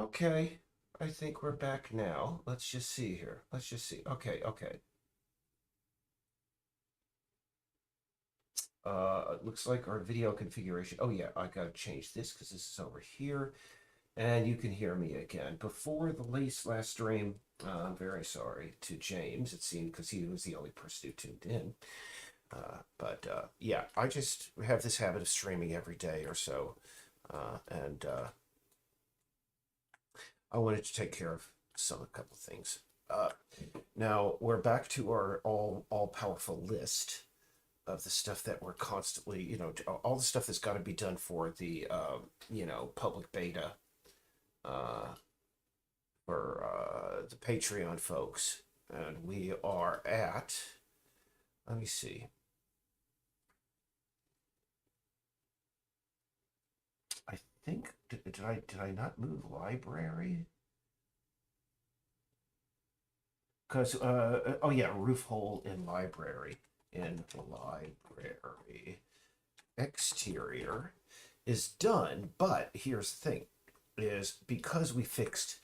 Okay, I think we're back now. Let's just see here. Let's just see. Okay. It looks like our video configuration. Oh yeah, I gotta change this because this is over here, and you can hear me again. Before the last stream, I'm very sorry to James. It seemed because he was the only person who tuned in. But yeah, I just have this habit of streaming every day or so, and I wanted to take care of a couple things. Uh, Now we're back to our all powerful list of the stuff that we're constantly, all the stuff that's got to be done for the, public beta uh, for the Patreon folks, and we are at. Let me see. I think did I not move library? Because oh yeah, roof hole in library exterior is done, but here's the thing: is because we fixed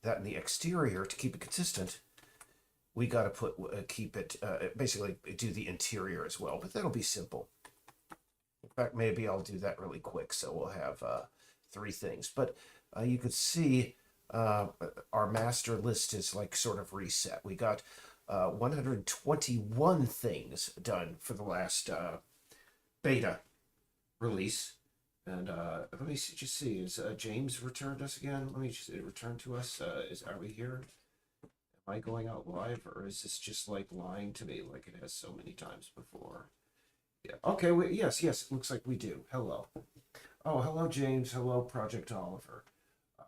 that in the exterior to keep it consistent, we got to keep it basically do the interior as well. But that'll be simple. In fact, maybe I'll do that really quick, so we'll have three things. But you could see uh, our master list is like sort of reset. We got 121 things done for the last beta release. And let me just see, is James returned us again? Let me just return to us. Are we here? Am I going out live, or is this just like lying to me like it has so many times before? Yeah. Okay. Yes. It looks like we do. Hello. Oh, hello, James. Hello, Project Oliver. Uh,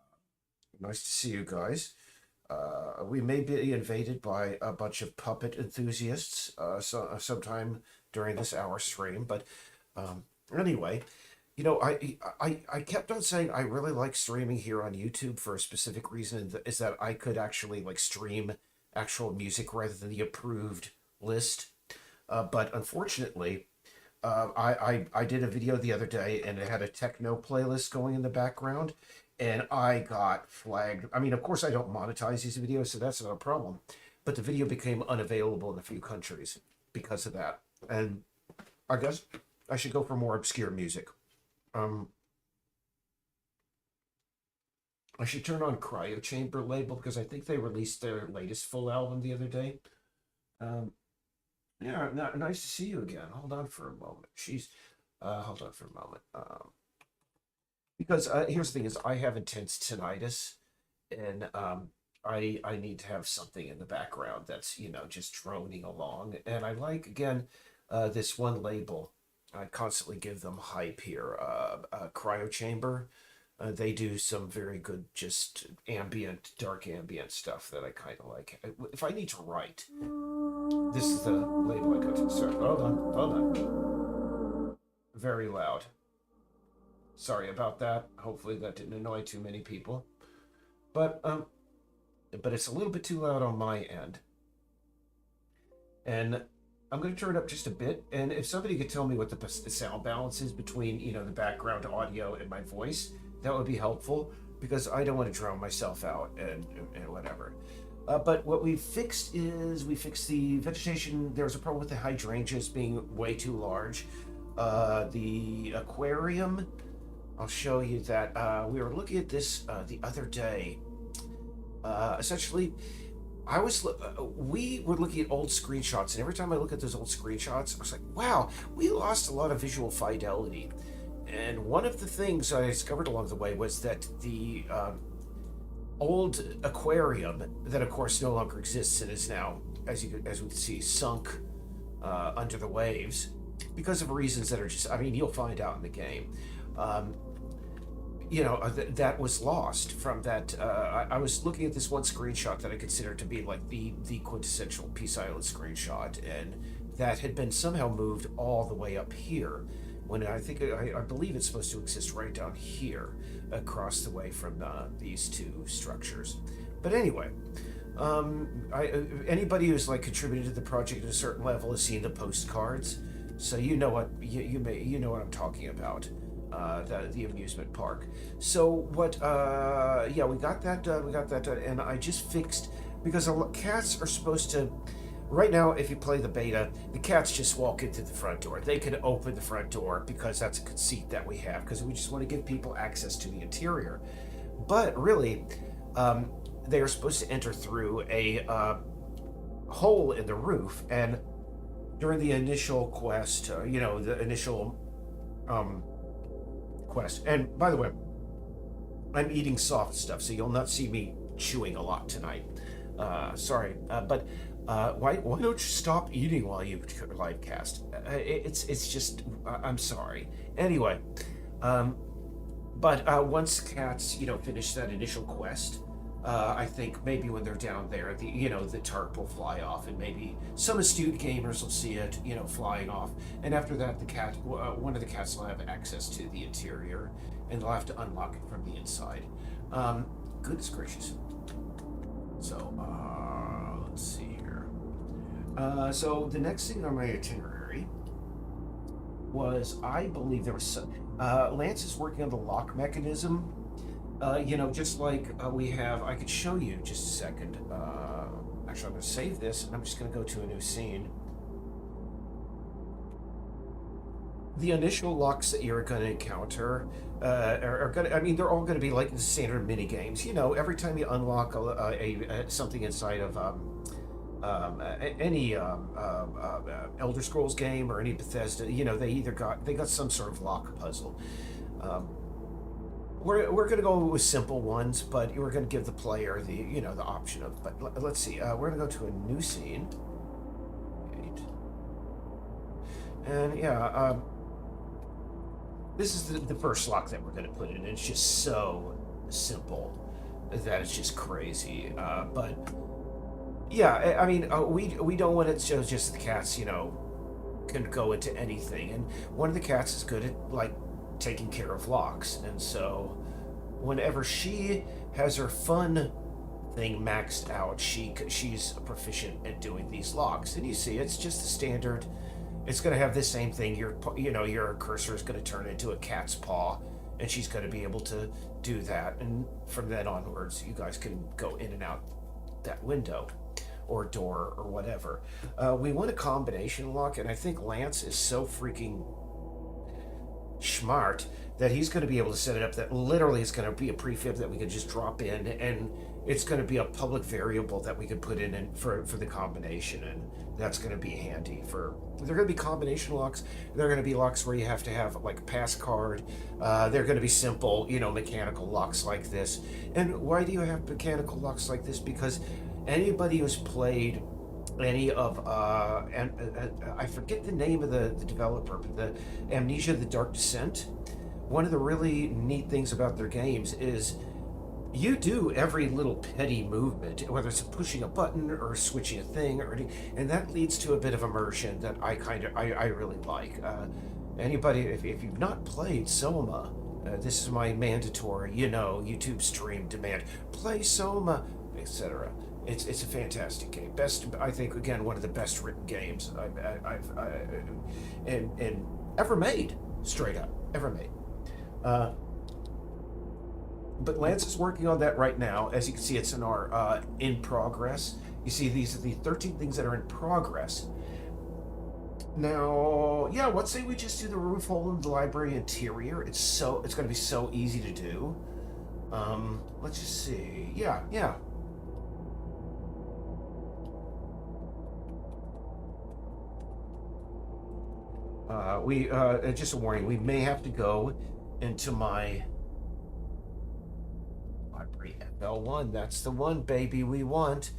Nice to see you guys. We may be invaded by a bunch of puppet enthusiasts sometime during this hour stream, but um, anyway, I kept on saying I really like streaming here on YouTube for a specific reason, and is that I could actually like stream actual music rather than the approved list. But unfortunately, I did a video the other day and it had a techno playlist going in the background, and I got flagged. I mean, of course, I don't monetize these videos, so that's not a problem. But the video became unavailable in a few countries because of that. And I guess I should go for more obscure music. Um, I should turn on Cryo Chamber label because I think they released their latest full album the other day. Um, yeah, nice to see you again. Hold on for a moment. Hold on for a moment. Because here's the thing: is I have intense tinnitus, and I need to have something in the background that's just droning along. And I like again this one label. I constantly give them hype here. Cryo Chamber. They do some very good, just dark ambient stuff that I kind of like. If I need to write, this is the label I go to. Sorry, hold on. Very loud. Sorry about that. Hopefully that didn't annoy too many people. But it's a little bit too loud on my end. And I'm going to turn it up just a bit. And if somebody could tell me what the sound balance is between, the background audio and my voice, that would be helpful because I don't want to drown myself out and whatever. But what we fixed is we fixed the vegetation. There was a problem with the hydrangeas being way too large. The aquarium, I'll show you that. We were looking at this the other day. Essentially, we were looking at old screenshots, and every time I look at those old screenshots, I was like, wow, we lost a lot of visual fidelity. And one of the things I discovered along the way was that the old aquarium, that of course no longer exists and is now, as we can see, sunk under the waves because of reasons that are just, I mean, you'll find out in the game. Um, that was lost from that. I was looking at this one screenshot that I consider to be like the quintessential Peace Island screenshot, and that had been somehow moved all the way up here. When I believe it's supposed to exist right down here, across the way from these two structures. But anyway, anybody who's like contributed to the project at a certain level has seen the postcards, so you know what you know what I'm talking about. the amusement park. So what? Yeah, we got that done. We got that done, and I just fixed because cats are supposed to. Right now, if you play the beta, the cats just walk into the front door. They can open the front door because that's a conceit that we have because we just want to give people access to the interior. But really, they are supposed to enter through a hole in the roof, and during the initial quest, the initial um, quest. And by the way, I'm eating soft stuff, so you'll not see me chewing a lot tonight. Sorry, but why don't you stop eating while you live cast? It's just I'm sorry. Anyway, but once cats finish that initial quest, I think maybe when they're down there, the tarp will fly off, and maybe some astute gamers will see it, flying off. And after that, one of the cats will have access to the interior, and they'll have to unlock it from the inside. Goodness gracious. So let's see here. So the next thing on my itinerary was, I believe there was some. Lance is working on the lock mechanism. Just like we have, I could show you just a second. Actually, I'm going to save this, and I'm just going to go to a new scene. The initial locks that you're going to encounter are going to, I mean, they're all going to be like the standard mini games. Every time you unlock something inside of any Elder Scrolls game or any Bethesda, they got some sort of lock puzzle. We're going to go with simple ones, but we're going to give the player the option of. But let's see. We're going to go to a new scene. And yeah, this is the first lock that we're going to put in. It's just so simple that it's just crazy. But yeah, I mean, we don't want it to show just the cats, can go into anything. And one of the cats is good at taking care of locks, and so whenever she has her fun thing maxed out, she's proficient at doing these locks. And you see, it's just the standard. It's going to have the same thing. Your cursor is going to turn into a cat's paw, and she's going to be able to do that. And from then onwards, you guys can go in and out that window or door or whatever. We want a combination lock, and I think Lance is so freaking smart that he's going to be able to set it up that literally it's going to be a prefib that we can just drop in, and it's going to be a public variable that we can put in for the combination, and that's going to be handy for. They're going to be combination locks. They're going to be locks where you have to have a pass card. They're going to be simple, mechanical locks like this. And why do you have mechanical locks like this? Because anybody who's played any of and I forget the name of the developer, but the Amnesia: The Dark Descent. One of the really neat things about their games is you do every little petty movement, whether it's pushing a button or switching a thing, and that leads to a bit of immersion that I really like. Anybody, if you've not played Soma, this is my mandatory, YouTube stream demand. Play Soma, etc. It's a fantastic game. Best, I think, again, one of the best written games I've ever made. Straight up, ever made. But Lance is working on that right now. As you can see, it's in our in progress. You see, these are the 13 things that are in progress. Now, yeah, let's say we just do the roof hole in the library interior. It's going to be so easy to do. Let's just see. Yeah. Just a warning, we may have to go into my library FL1. That's the one, baby, we want.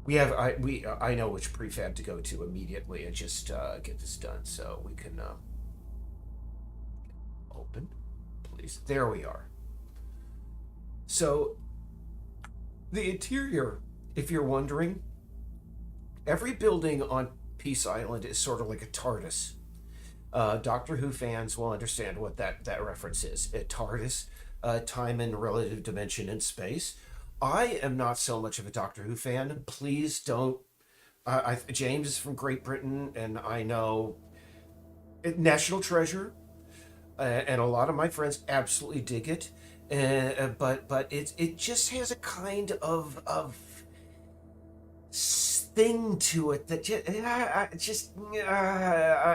I know which prefab to go to immediately and just get this done, so we can open, please. There we are. So the interior, if you're wondering, every building on Peace Island is sort of like a TARDIS. Doctor Who fans will understand what that reference is. A TARDIS, time and relative dimension in space. I am not so much of a Doctor Who fan. Please don't. James is from Great Britain, and I know National Treasure, and a lot of my friends absolutely dig it. But it just has a kind of thing to it that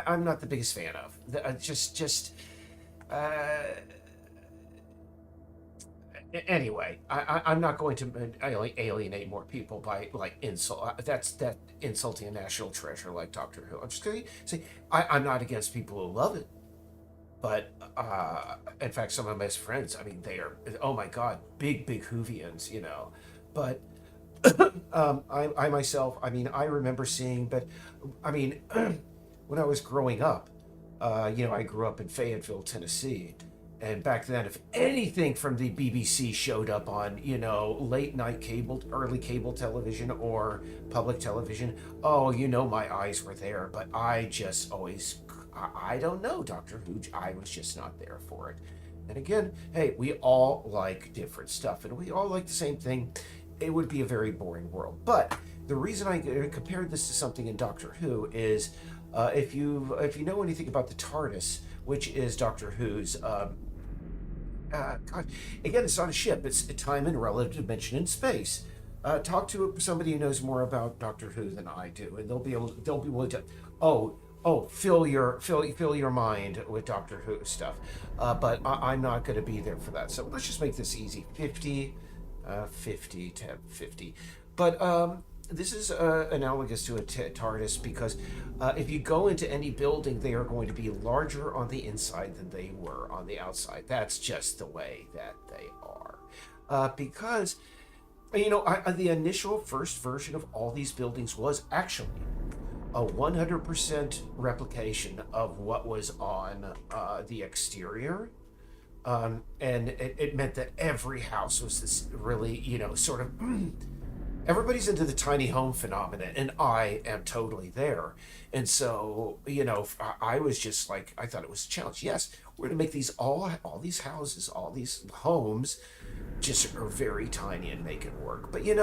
I'm not the biggest fan of. Uh, anyway, I'm not going to alienate more people by like insult. That insulting a national treasure like Doctor Who. I'm just going to say I'm not against people who love it, but in fact, some of my best friends, I mean, they are, oh my god, big Whovians, you know. But I myself, I mean, I remember seeing, but I mean, when I was growing up, I grew up in Fayetteville, Tennessee. And back then, if anything from the BBC showed up on, late night cable, early cable television or public television, oh, my eyes were there. But I just always, I don't know, Doctor Who, I was just not there for it. And again, hey, we all like different stuff and we all like the same thing. It would be a very boring world. But the reason I compared this to something in Doctor Who is if you know anything about the TARDIS, which is Doctor Who's God, again, it's not a ship. It's a time and relative dimension in space. Talk to somebody who knows more about Doctor Who than I do, and they'll be willing to. Fill your mind with Doctor Who stuff. But I'm not going to be there for that. So let's just make this easy. 50 to 50. But this is analogous to a TARDIS because if you go into any building, they are going to be larger on the inside than they were on the outside. That's just the way that they are. Because, the initial first version of all these buildings was actually a 100% replication of what was on the exterior. And it meant that every house was this really, sort of everybody's into the tiny home phenomenon, and I am totally there. And so, I was just like, I thought it was a challenge. Yes, we're going to make these all these houses, all these homes, just are very tiny and make it work. But in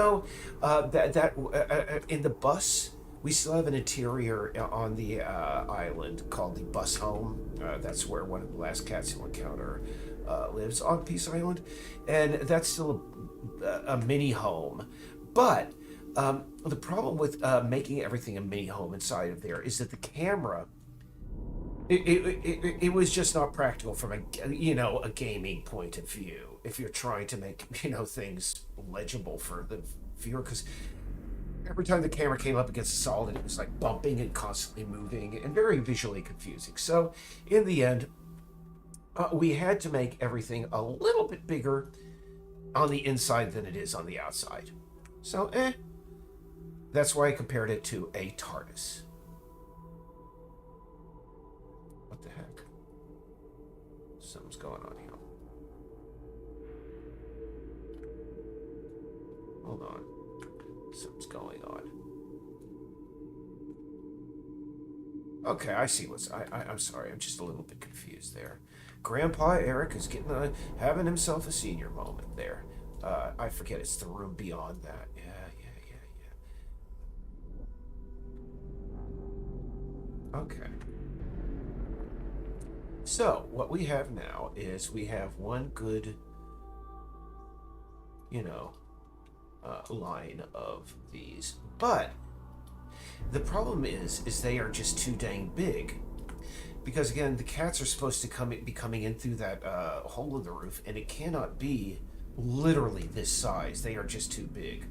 the bus, we still have an interior on the island called the bus home. That's where one of the last cats you'll encounter lives on Peace Island, and that's still a mini home. But the problem with making everything a mini home inside of there is that the camera, it was just not practical from a gaming point of view. If you're trying to make things legible for the viewer, because every time the camera came up against a solid, it was like bumping and constantly moving and very visually confusing. So in the end, we had to make everything a little bit bigger on the inside than it is on the outside. So, that's why I compared it to a TARDIS. What the heck? Something's going on here. Hold on. Something's going on. Okay, I see I'm sorry, I'm just a little bit confused there. Grandpa Eric is having himself a senior moment there. I forget, it's the room beyond that. Yeah. Okay. So, what we have now is we have one good, line of these. But the problem is they are just too dang big. Because again, the cats are supposed to be coming in through that hole in the roof, and it cannot be literally this size. They are just too big.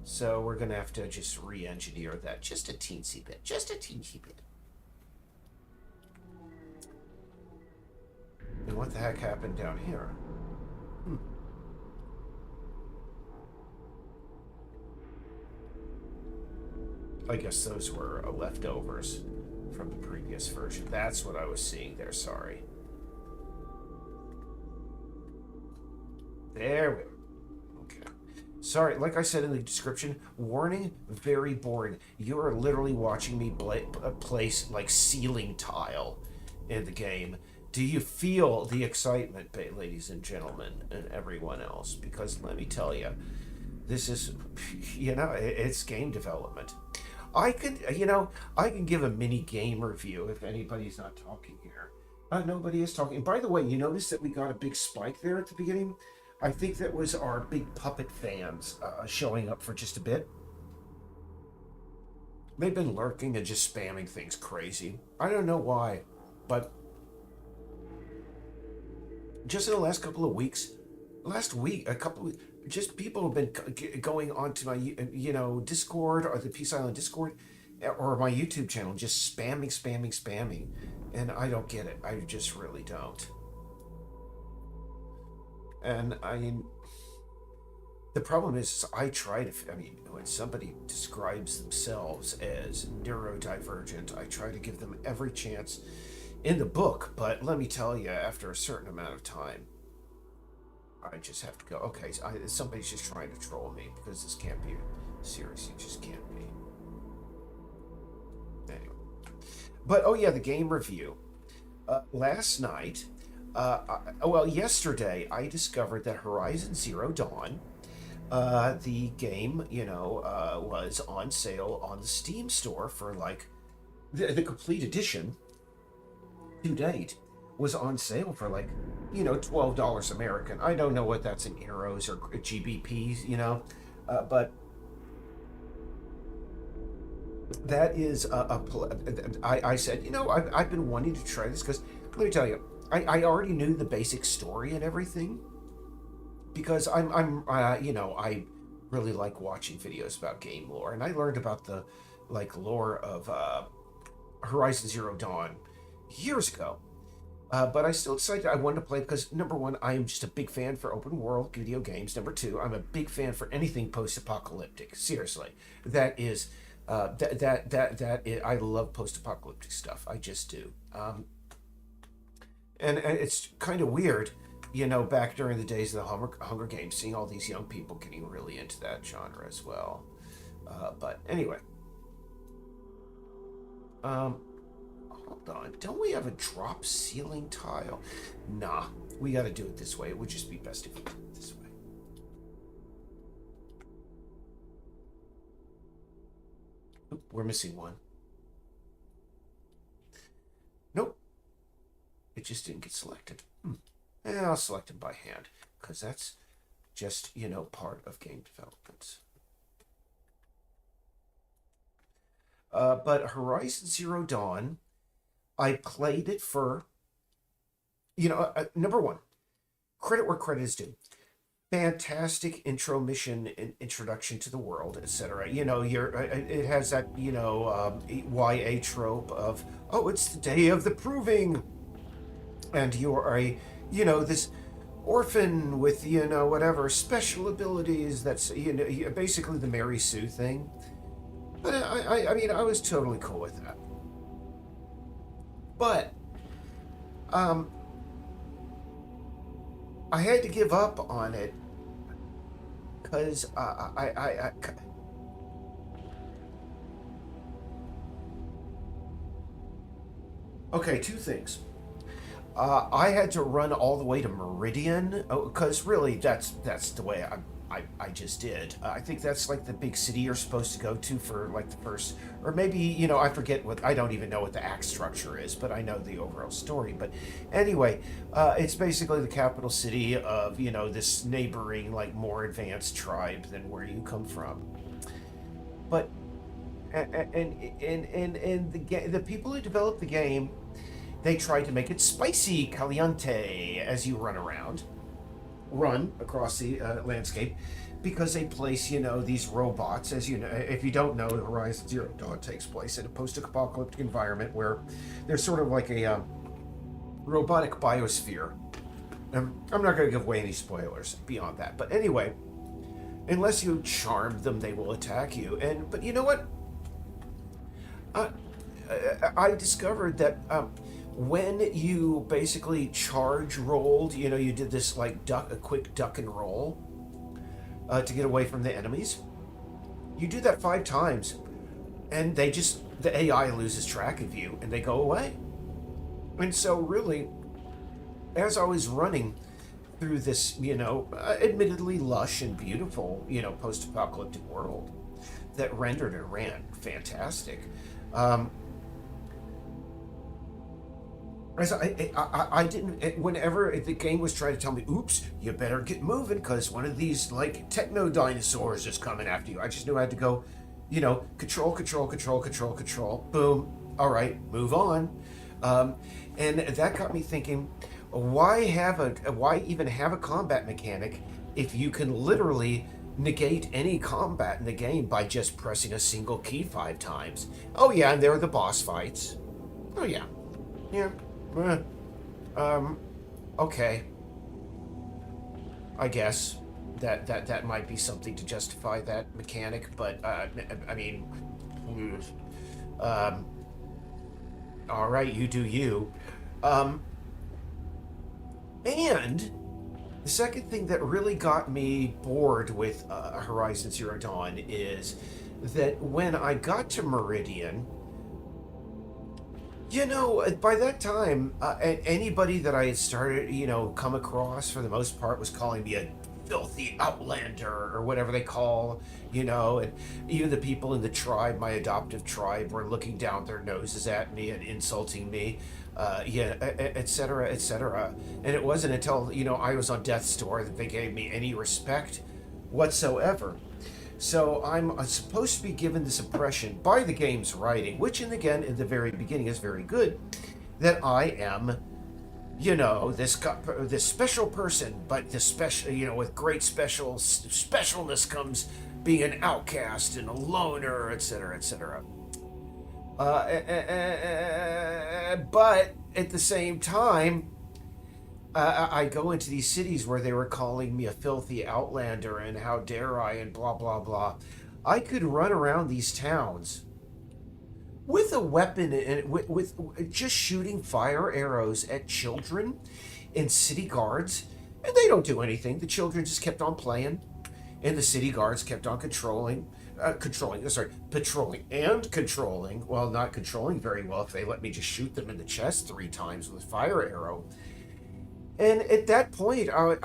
So we're going to have to just re-engineer that just a teensy bit. Just a teensy bit. And what the heck happened down here? I guess those were leftovers from the previous version. That's what I was seeing there, sorry. There we go. Okay. Sorry, like I said in the description, warning, very boring. You are literally watching me place like ceiling tile in the game. Do you feel the excitement, ladies and gentlemen, and everyone else? Because let me tell you, this is, it's game development. I could, I can give a mini game review if anybody's not talking here. Nobody is talking. By the way, you notice that we got a big spike there at the beginning? I think that was our big puppet fans showing up for just a bit. They've been lurking and just spamming things crazy. I don't know why, but just in the last couple of weeks, last week, a couple of, just people have been going onto my, Discord or the Peace Island Discord or my YouTube channel, just spamming. And I don't get it. I just really don't. And I mean, the problem is I try to, when somebody describes themselves as neurodivergent, I try to give them every chance in the book. But let me tell you, after a certain amount of time, I just have to go, okay, somebody's just trying to troll me because this can't be serious. It just can't be. Anyway. But, oh yeah, the game review. Last night, yesterday, I discovered that Horizon Zero Dawn, the game, was on sale on the Steam store for like the complete edition to date was on sale for like, $12 American. I don't know what that's in euros or GBPs, but that is I said, I've been wanting to try this because let me tell you, I already knew the basic story and everything because I really like watching videos about game lore, and I learned about the lore of Horizon Zero Dawn years ago. But I still decided I wanted to play because number one, I am just a big fan for open world video games. Number two, I'm a big fan for anything post-apocalyptic. Seriously, that is I love post-apocalyptic stuff. I just do. And it's kind of weird, back during the days of the Hunger Games, seeing all these young people getting really into that genre as well. But anyway. Hold on. Don't we have a drop ceiling tile? Nah, we got to do it this way. It would just be best if we did it this way. Oop, we're missing one. Nope. It just didn't get selected. I'll select them by hand because that's just, part of game development. But Horizon Zero Dawn, I played it for, number one, credit where credit is due. Fantastic intro mission and introduction to the world, etc. It has that, YA trope of, oh, it's the day of the proving. And you are this orphan with, whatever special abilities. That's, basically the Mary Sue thing. But I was totally cool with that. But I had to give up on it because okay, two things. I had to run all the way to Meridian because really that's the way I just did. I think that's like the big city you're supposed to go to for like the first, or maybe, I forget I don't even know what the act structure is, but I know the overall story. But anyway, it's basically the capital city of, this neighboring, like more advanced tribe than where you come from. But, and the people who developed the game, they tried to make it spicy, caliente, as you run across the landscape, because they place, these robots, as you know, if you don't know, Horizon Zero Dawn takes place in a post-apocalyptic environment where there's sort of like a robotic biosphere. I'm not going to give away any spoilers beyond that, but anyway, unless you charm them, they will attack you. But you know what? I discovered that when you basically charge rolled, you did this like a quick duck and roll to get away from the enemies. You do that 5 times, and the AI loses track of you, and they go away. And so really, as I was running through this, admittedly lush and beautiful, post-apocalyptic world, that rendered it ran fantastic. Um, as I didn't, whenever the game was trying to tell me, oops, you better get moving because one of these like techno dinosaurs is coming after you. I just knew I had to go, control, control, control, control, control, boom. All right, move on. Um, and that got me thinking, why even have a combat mechanic if you can literally negate any combat in the game by just pressing a single key 5 times? Oh yeah, and there are the boss fights. Oh yeah, yeah. Eh, Um, okay, I guess that might be something to justify that mechanic, but I mean, um, all right, you do you. Um, and the second thing that really got me bored with Horizon Zero Dawn is that when I got to Meridian, by that time, anybody that I had started, come across for the most part was calling me a filthy outlander or whatever they call, and even the people in the tribe, my adoptive tribe, were looking down their noses at me and insulting me, yeah, et cetera, et cetera. And it wasn't until, I was on death's door that they gave me any respect whatsoever. So I'm supposed to be given this impression by the game's writing, which, and again, in the very beginning is very good, that I am, this special person, but this special, with great specialness comes being an outcast and a loner, etc., etc. But at the same time, I go into these cities where they were calling me a filthy outlander and how dare I and blah blah blah. I could run around these towns with a weapon and with just shooting fire arrows at children and city guards, and they don't do anything. The children just kept on playing, and the city guards kept on patrolling and controlling. Well, not controlling very well if they let me just shoot them in the chest 3 times with a fire arrow. And at that point, because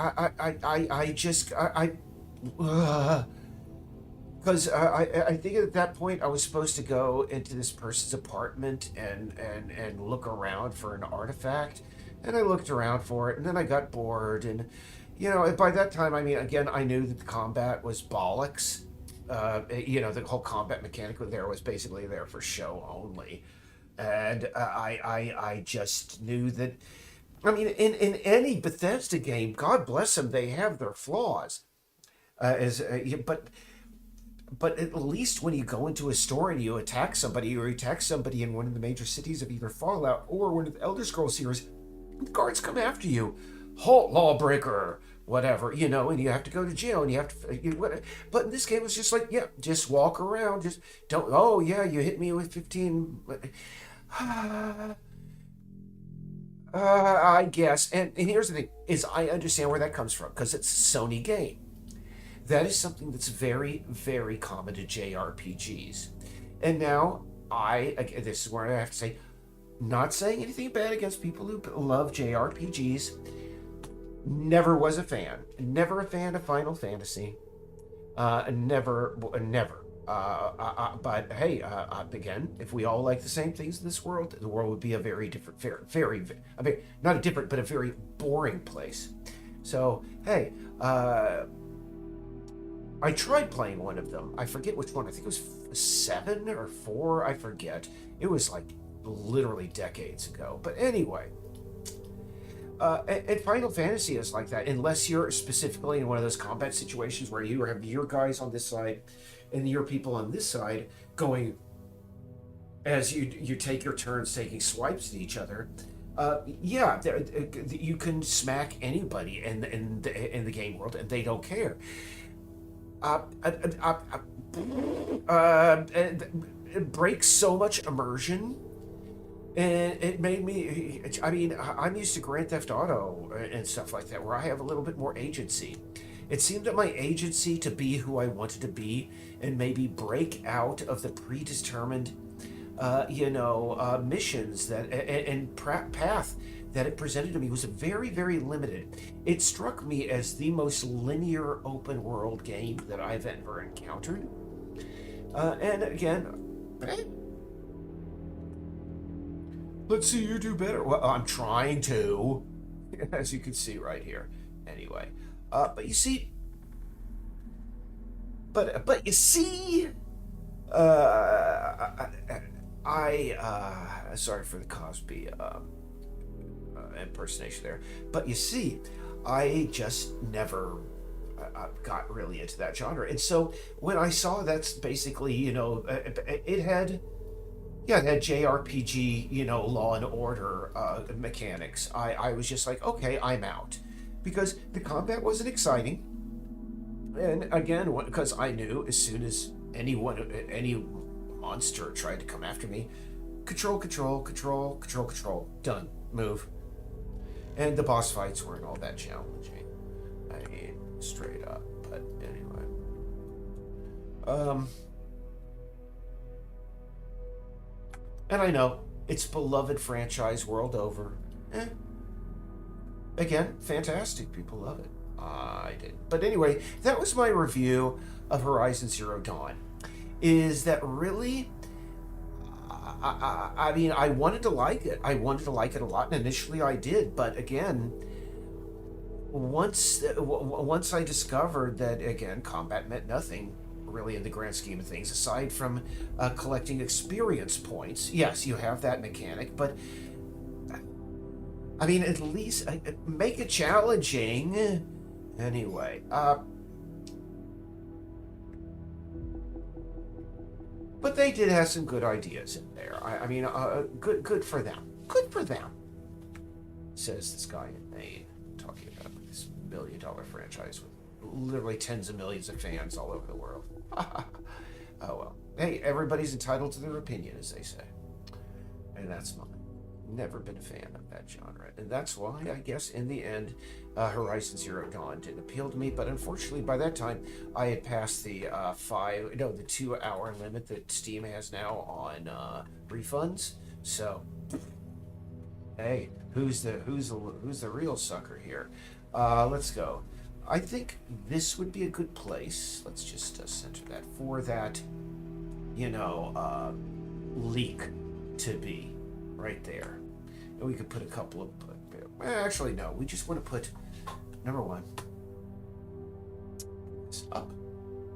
I think at that point I was supposed to go into this person's apartment and look around for an artifact, and I looked around for it, and then I got bored, and by that time, I mean, again, I knew that the combat was bollocks. The whole combat mechanic there was basically there for show only, and I just knew that. I mean, in any Bethesda game, God bless them, they have their flaws. But at least when you go into a store and you attack somebody, or you attack somebody in one of the major cities of either Fallout or one of the Elder Scrolls series, the guards come after you. Halt, lawbreaker, whatever, and you have to go to jail, and you have to. But in this game, it's just like, yeah, just walk around, just don't. Oh yeah, you hit me with 15. I guess, and here's the thing: is I understand where that comes from because it's a Sony game. That is something that's very, very common to JRPGs. And now this is where I have to say, not saying anything bad against people who love JRPGs. Never was a fan. Never a fan of Final Fantasy. Never. But hey, again, if we all like the same things in this world, the world would be a very different, I mean, not a different, but a very boring place. So, hey, I tried playing one of them. I forget which one. I think it was 7 or 4. I forget. It was like literally decades ago. But anyway, and Final Fantasy is like that, unless you're specifically in one of those combat situations where you have your guys on this side and your people on this side going as you take your turns taking swipes at each other. Yeah, you can smack anybody in the game world and they don't care. It breaks so much immersion, and it made me. I mean, I'm used to Grand Theft Auto and stuff like that, where I have a little bit more agency. It seemed that my agency to be who I wanted to be and maybe break out of the predetermined, missions and path that it presented to me was very, very limited. It struck me as the most linear open world game that I've ever encountered. And again, let's see you do better. Well, I'm trying to, as you can see right here. Anyway, but you see, but you see, uh, sorry for the Cosby impersonation there, but you see, I just never got really into that genre, and so when I saw that's basically, it had. Yeah, it had JRPG, Law and Order mechanics. I was just like, okay, I'm out. Because the combat wasn't exciting. And again, because I knew as soon as any monster tried to come after me, control, control, control, control, control, done, move. And the boss fights weren't all that challenging. I mean, straight up. But anyway. And I know, it's beloved franchise world over. Again, fantastic. People love it. I didn't. But anyway, that was my review of Horizon Zero Dawn. Is that really... I mean, I wanted to like it. I wanted to like it a lot, and initially I did. But again, once I discovered that, again, combat meant nothing, really, in the grand scheme of things, aside from collecting experience points. Yes, you have that mechanic, but I mean, at least make it challenging. Anyway, but they did have some good ideas in there. I mean, good for them. Good for them, says this guy in Maine, talking about this $1 billion franchise with literally tens of millions of fans all over the world. Oh well. Hey, everybody's entitled to their opinion, as they say. And that's mine. Never been a fan of that genre. And that's why, I guess, in the end, Horizon Zero Dawn didn't appeal to me. But unfortunately, by that time, I had passed the 2-hour limit that Steam has now on refunds. So, hey, who's the real sucker here? Let's go. I think this would be a good place. Let's just center that for that, leak to be right there. And we could put a couple of... Actually, no. We just want to put, number one, this up,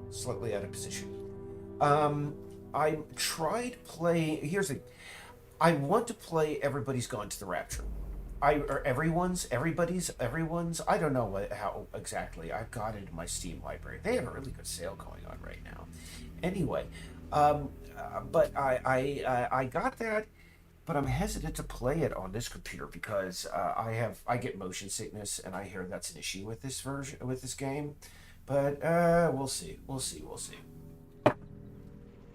slightly out of position. I tried playing... I want to play Everybody's Gone to the Rapture. Everyone's. I don't know how exactly. I've got it in my Steam library. They have a really good sale going on right now. Anyway, but I got that, but I'm hesitant to play it on this computer because I get motion sickness, and I hear that's an issue with this game. But we'll see.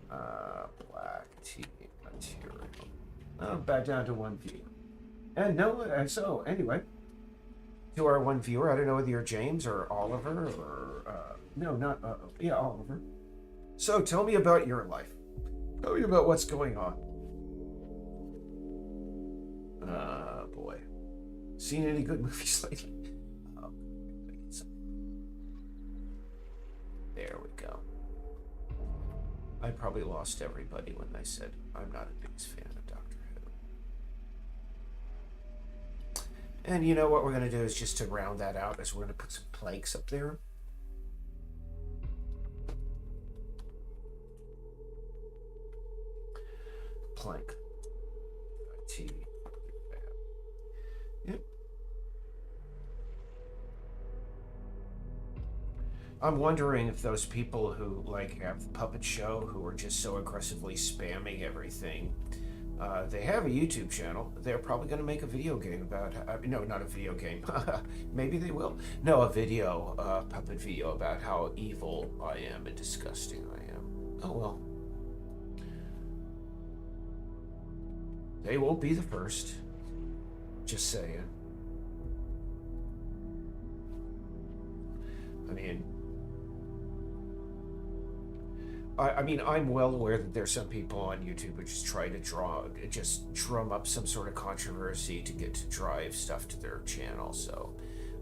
Black tea material. Back down to one view. And so anyway, to our one viewer, I don't know whether you're James or Oliver or no, not Oliver. So tell me about your life. Tell me about what's going on. Boy, seen any good movies lately? There we go. I probably lost everybody when I said I'm not a biggest fan of Doctor Who. And you know what we're going to do is just to round that out is we're going to put some planks up there. Plank. T. Yep. I'm wondering if those people who have the puppet show who are just so aggressively spamming everything, they have a YouTube channel. They're probably going to make a video game about no, not a video game. Maybe they will. No, a video, puppet video about how evil I am and disgusting I am. Oh well. They won't be the first. Just saying. I mean, I'm well aware that there's some people on YouTube who just try to drum up some sort of controversy to drive stuff to their channel. So,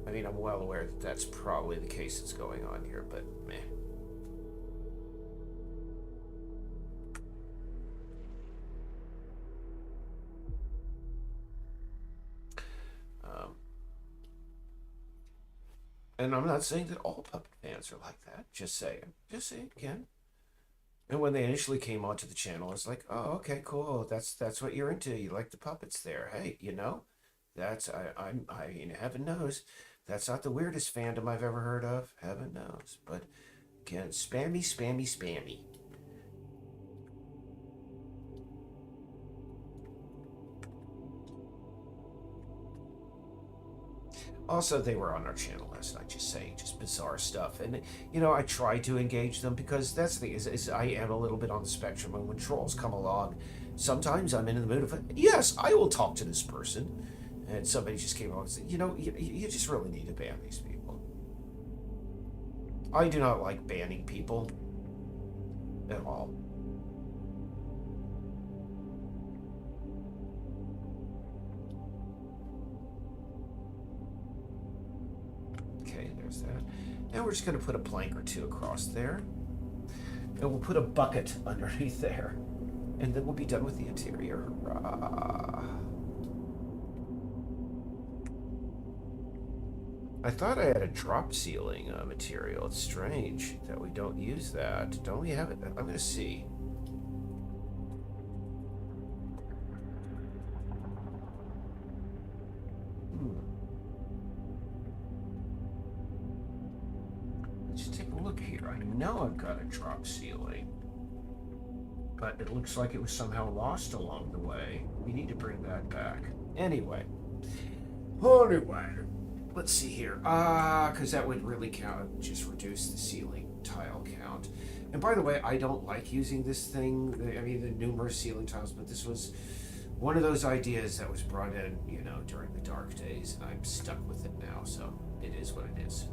I mean, I'm well aware that that's probably the case that's going on here, but meh. And I'm not saying that all puppet fans are like that. Just saying. Just saying again. And when they initially came onto the channel, it's like, oh, okay, cool. That's what you're into. You like the puppets there. Hey, that's I mean, heaven knows, that's not the weirdest fandom I've ever heard of. Heaven knows. But again, spammy, spammy, spammy. Also, they were on our channel last night, just saying just bizarre stuff, and I try to engage them because that's the thing is I am a little bit on the spectrum, and when trolls come along, sometimes I'm in the mood of yes, I will talk to this person, and somebody just came along and said, you just really need to ban these people. I do not like banning people at all. Okay, there's that. Now we're just going to put a plank or two across there. And we'll put a bucket underneath there. And then we'll be done with the interior. Hurrah. I thought I had a drop ceiling material. It's strange that we don't use that. Don't we have it? I'm going to see. Let's take a look here. I know I've got a drop ceiling, but it looks like it was somehow lost along the way. We need to bring that back. Anyway, let's see here. Because that would really count, just reduce the ceiling tile count. And by the way, I don't like using this thing. I mean, the numerous ceiling tiles, but this was one of those ideas that was brought in, during the dark days. I'm stuck with it now, so it is what it is.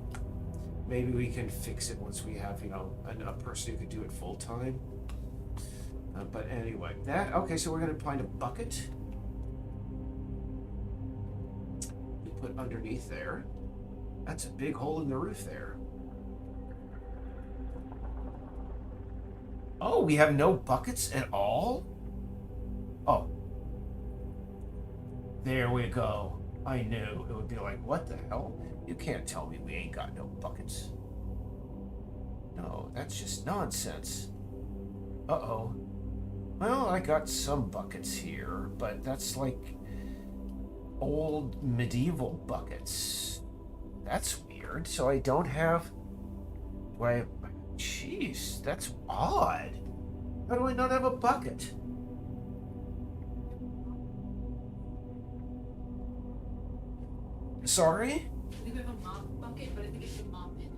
Maybe we can fix it once we have, a person who could do it full time. But anyway, okay, so we're going to find a bucket. We put underneath there. That's a big hole in the roof there. Oh, we have no buckets at all? Oh. There we go. I knew. It would be like, what the hell? You can't tell me we ain't got no buckets. No, that's just nonsense. Uh-oh. Well, I got some buckets here, but that's like old medieval buckets. That's weird. So I don't have... Why? Jeez, that's odd. How do I not have a bucket? Sorry? We have a mop bucket, but I think it's a mop in.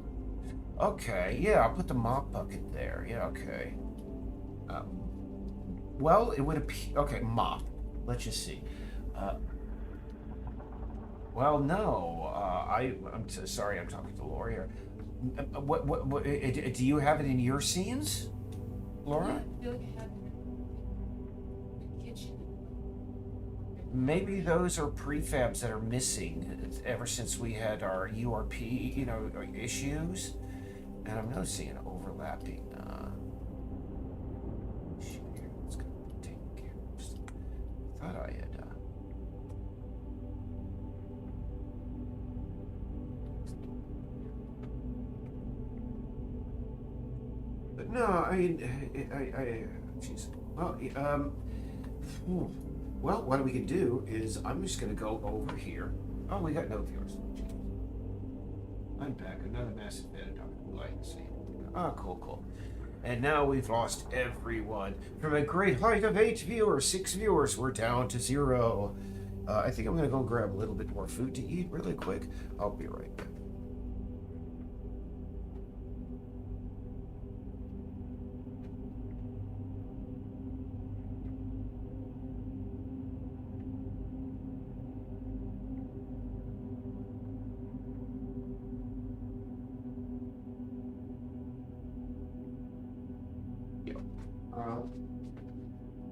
Okay, yeah, I'll put the mop bucket there. Yeah, okay. Well, it would appear... Okay, mop. Let's just see. Well, no. I'm sorry, I'm talking to Laura here. What, do you have it in your scenes, Laura? Yeah, I feel like I have it in the kitchen. Maybe those are prefabs that are missing ever since we had our URP, issues. And I'm noticing an overlapping issue here. Let's go take care of this. I thought I had. But no, I mean, jeez. Well, well, what we can do is I'm just going to go over here. Oh, we got no viewers. I'm back. Another massive fan of Dr. Light. Oh, cool. And now we've lost everyone. From a great height of 8 viewers, 6 viewers, we're down to 0. I think I'm going to go grab a little bit more food to eat really quick. I'll be right back.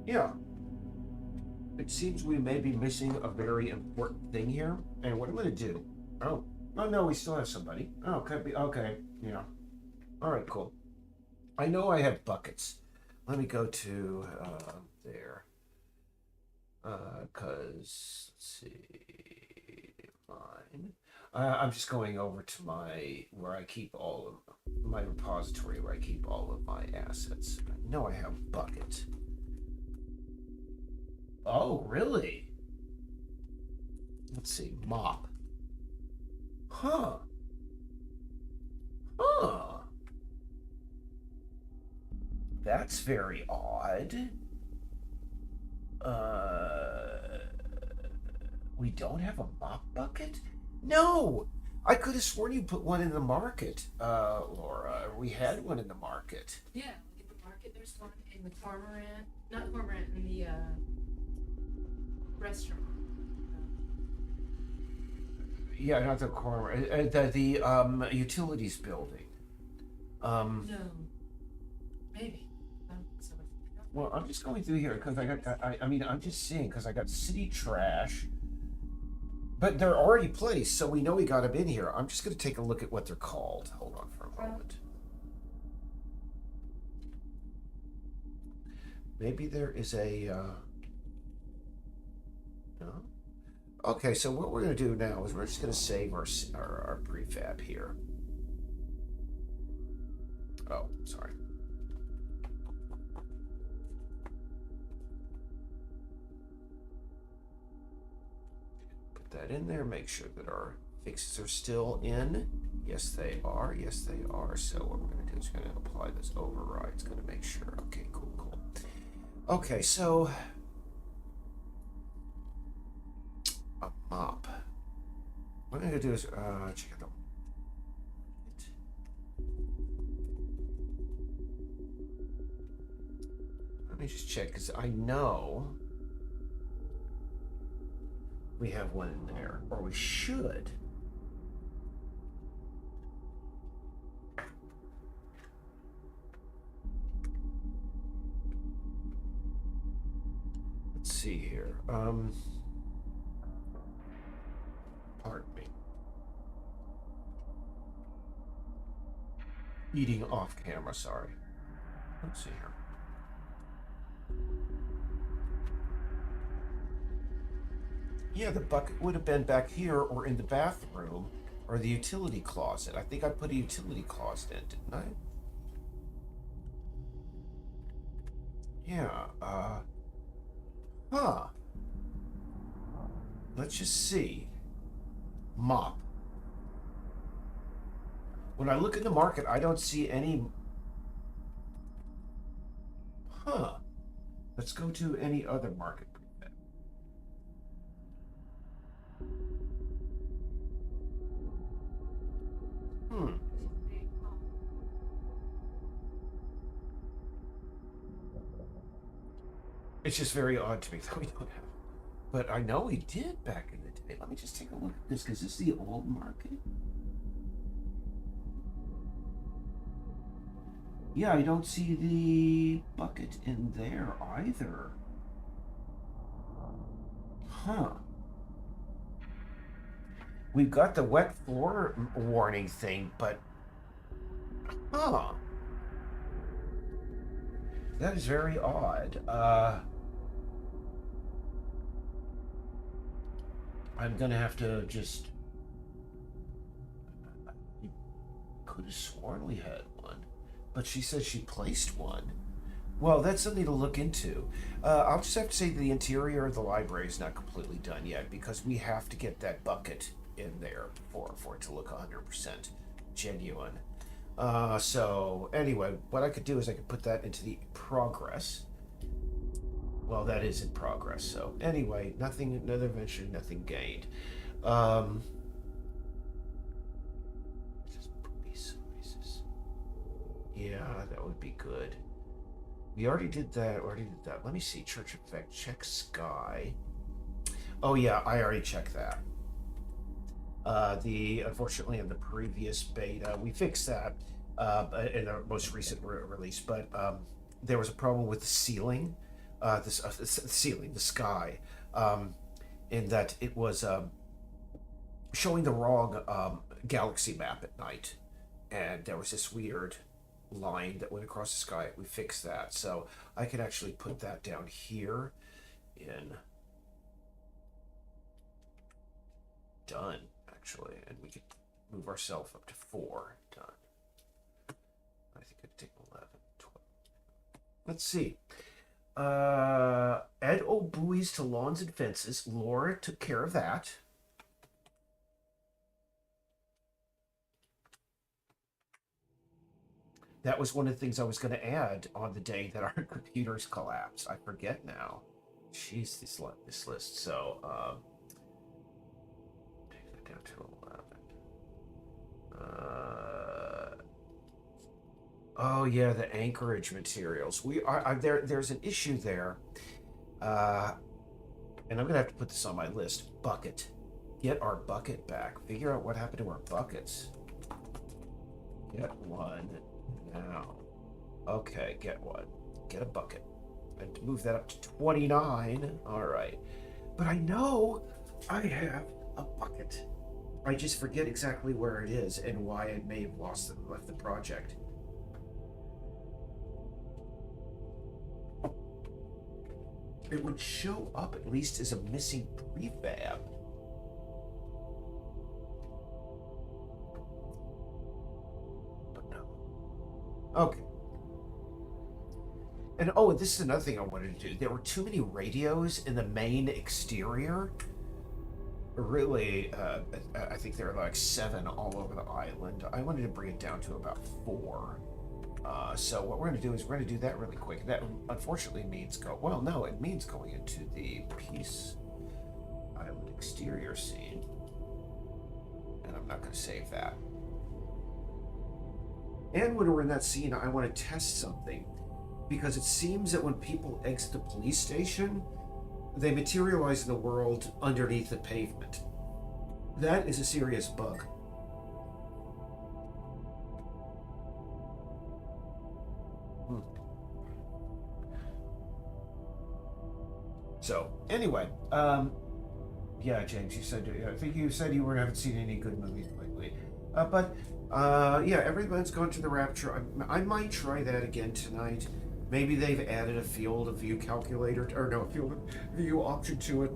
Yeah. It seems we may be missing a very important thing here. And what I'm going to do... Oh no, we still have somebody. Oh, could be... Okay, yeah. All right, cool. I know I have buckets. Let me go to there. Because, let's see... Fine. I'm just going over to my where I keep all of my repository where I keep all of my assets. I know I have bucket. Oh, really? Let's see, mop. Huh. Huh. That's very odd. We don't have a mop bucket? No! I could have sworn you put one in the market, Laura. We had one in the market. Yeah, look at the market. There's one in the Cormorant. Not Cormorant, in the restaurant. Yeah, not the corner. The utilities building. No. Maybe. So Well, I'm just going through here because I mean, I'm just seeing because I got city trash, but they're already placed, so we know we got them in here. I'm just going to take a look at what they're called. Hold on for a moment. Maybe there is a. No. Okay, so what we're going to do now is we're just going to save our prefab here. Oh, sorry. Put that in there. Make sure that our fixes are still in. Yes, they are. Yes, they are. So what we're going to do is going to apply this override. It's going to make sure. Okay, cool, cool. Okay, so a mop. What I'm going to do is check it out. Let me just check because I know we have one in there, or we should. Let's see here. Pardon me. Eating off camera, sorry. Let's see here. Yeah, the bucket would have been back here or in the bathroom or the utility closet. I think I put a utility closet in, didn't I? Yeah, huh. Let's just see. Mop. When I look in the market, I don't see any. Huh. Let's go to any other market. Hmm. It's just very odd to me that we don't have. But I know we did back in the day. Let me just take a look at this because this is the old market. Yeah, I don't see the bucket in there either. Huh. We've got the wet floor warning thing, but huh. That is very odd. I'm gonna have to just. I could have sworn we had one, but she said she placed one. Well, that's something to look into. I'll just have to say the interior of the library is not completely done yet because we have to get that bucket in there for it to look 100% genuine. So anyway, what I could do is I could put that into the progress. Well, that is in progress. So anyway, nothing, another venture, nothing gained. Just poopy sizes. Yeah, that would be good. We already did that. Let me see. Church Effect. Check Sky. Oh yeah, I already checked that. Unfortunately in the previous beta we fixed that in our most recent release, but there was a problem with the ceiling, the ceiling, the sky, in that it was showing the wrong galaxy map at night, and there was this weird line that went across the sky. We fixed that, so I can actually put that down here in done. actually, and we could move ourselves up to 4. Done. I think it'd take 11, 12. Let's see. Add old buoys to lawns and fences. Laura took care of that. That was one of the things I was going to add on the day that our computers collapsed. I forget now. Jeez, this list. So, take that down to 11. Oh yeah, the anchorage materials. We are there's an issue there, and I'm gonna have to put this on my list. Bucket, get our bucket back. Figure out what happened to our buckets. Get one now. Okay, get one. Get a bucket. And move that up to 29. All right, but I know I have a bucket. I just forget exactly where it is and why I may have left the project. It would show up at least as a missing prefab. But no. Okay. And oh, this is another thing I wanted to do. There were too many radios in the main exterior. Really, I think there are like 7 all over the island. I wanted to bring it down to about 4. So what we're going to do is we're going to do that really quick. That unfortunately means it means going into the Peace Island exterior scene. And I'm not going to save that. And when we're in that scene, I want to test something. Because it seems that when people exit the police station, they materialize in the world underneath the pavement. That is a serious bug. So, anyway, yeah, James, you said, I think you said you haven't seen any good movies lately. Yeah, everyone's gone to the Rapture. I might try that again tonight. Maybe they've added a field of view calculator, or no, field of view option to it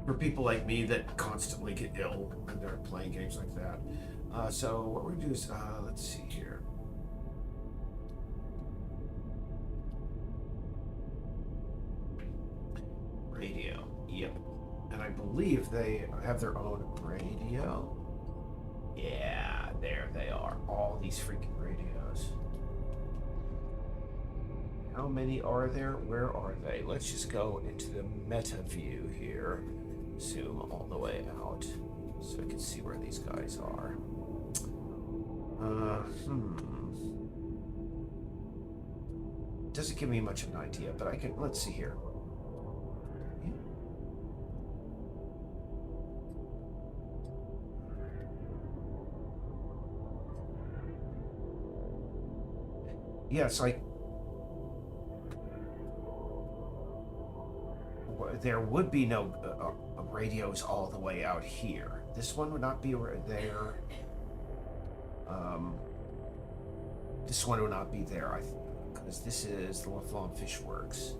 for people like me that constantly get ill when they're playing games like that. So what we're gonna do is, let's see here. Radio, yep. And I believe they have their own radio. Yeah, there they are. All these freaking radios. How many are there? Where are they? Let's just go into the meta view here. Zoom all the way out so we can see where these guys are. Doesn't give me much of an idea, but I can, let's see here. Yeah, it's like there would be no radios all the way out here. This one would not be there. This one would not be there, I think, because this is the Laflamme Fish Works.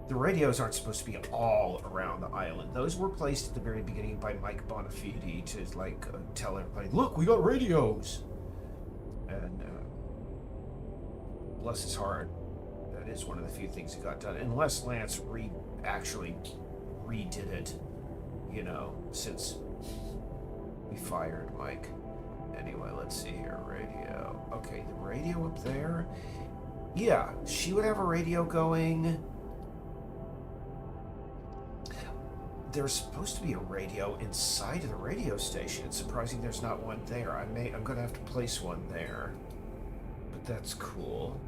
The radios aren't supposed to be all around the island. Those were placed at the very beginning by Mike Bonafide to like tell everybody, look, we got radios. And bless his heart, that is one of the few things that got done. Unless Lance actually redid it, you know, since we fired Mike. Anyway, let's see here. Radio. Okay, the radio up there. Yeah, she would have a radio going. There's supposed to be a radio inside of the radio station. It's surprising there's not one there. I'm gonna have to place one there. But that's cool.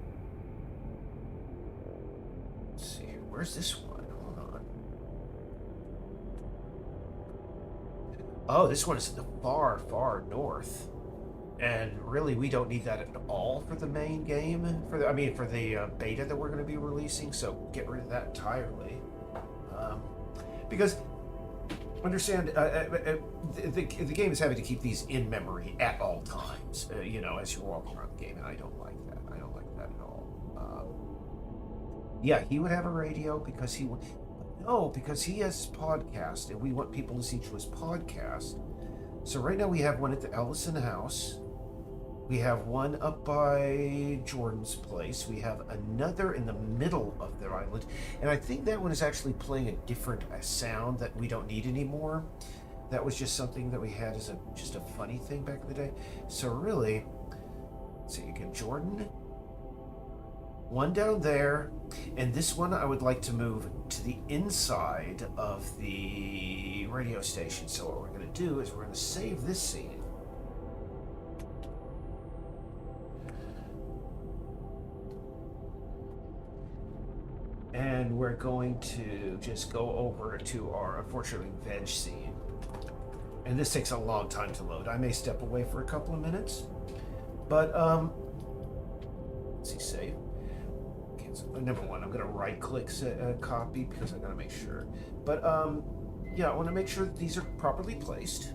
Let's see, where's this one? Hold on. Oh, this one is in the far, far north. And really, we don't need that at all for the main game. For the beta that we're going to be releasing. So get rid of that entirely. Because understand, the game is having to keep these in memory at all times. You know, as you're walking around the game, and I don't like that. I don't like that at all. Yeah, he would have a radio because he would. No, because he has his podcast, and we want people to see to his podcast. So right now we have one at the Ellison House. We have one up by Jordan's place. We have another in the middle of the island, and I think that one is actually playing a different sound that we don't need anymore. That was just something that we had as just a funny thing back in the day. So really, let's see again, Jordan. One down there, and this one I would like to move to the inside of the radio station. So what we're going to do is we're going to save this scene. And we're going to just go over to our, unfortunately, veg scene. And this takes a long time to load. I may step away for a couple of minutes. But, let's see, save. Number one, I'm going to right-click copy because I got to make sure. But, yeah, I want to make sure that these are properly placed.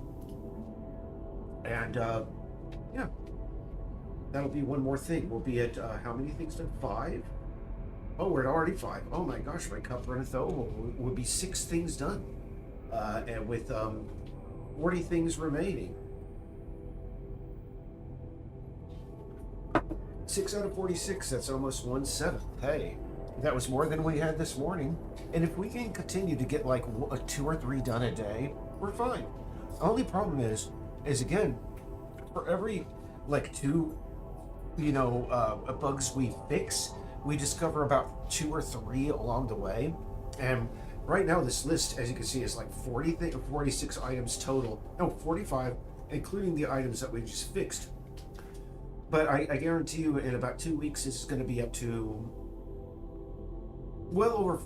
And, yeah. That'll be one more thing. We'll be at, how many things done? 5? Oh, we're at already 5. Oh my gosh, my cup runneth over. Would be 6 things done. And with 40 things remaining. 6 out of 46, that's almost 1/7. Hey, that was more than we had this morning. And if we can continue to get like 2 or 3 done a day, we're fine. Only problem is again, for every like 2, bugs we fix, we discover about 2 or 3 along the way. And right now this list, as you can see, is like 46 items total. No, 45, including the items that we just fixed. But I guarantee you in about 2 weeks, this is going to be up to well over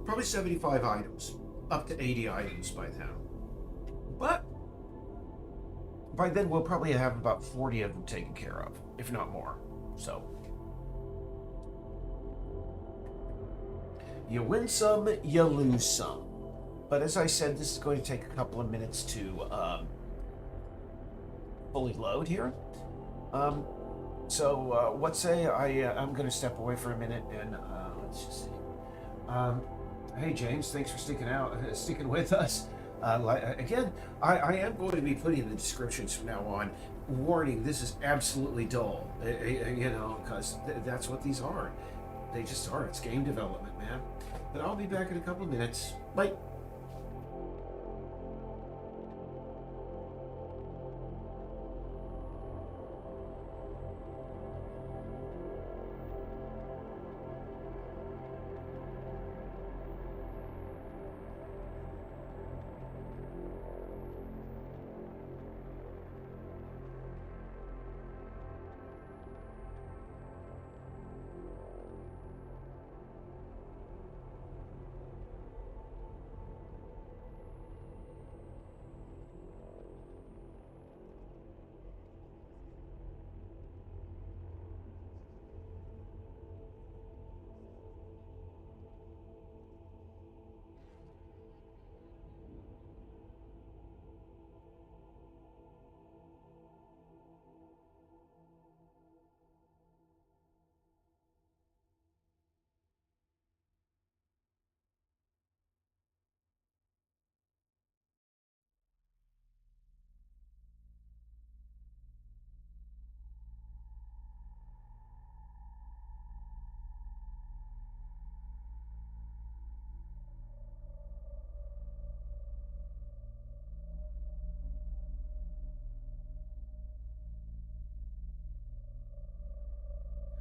probably 75 items, up to 80 items by then. But by then we'll probably have about 40 of them taken care of, if not more. So you win some, you lose some. But as I said, this is going to take a couple of minutes to fully load here. What say I'm going to step away for a minute and let's just see. Hey James, thanks for sticking with us. Again, I am going to be putting in the descriptions from now on. Warning: this is absolutely dull. Because that's what these are. They just are. It's game development, man. But I'll be back in a couple of minutes. Bye.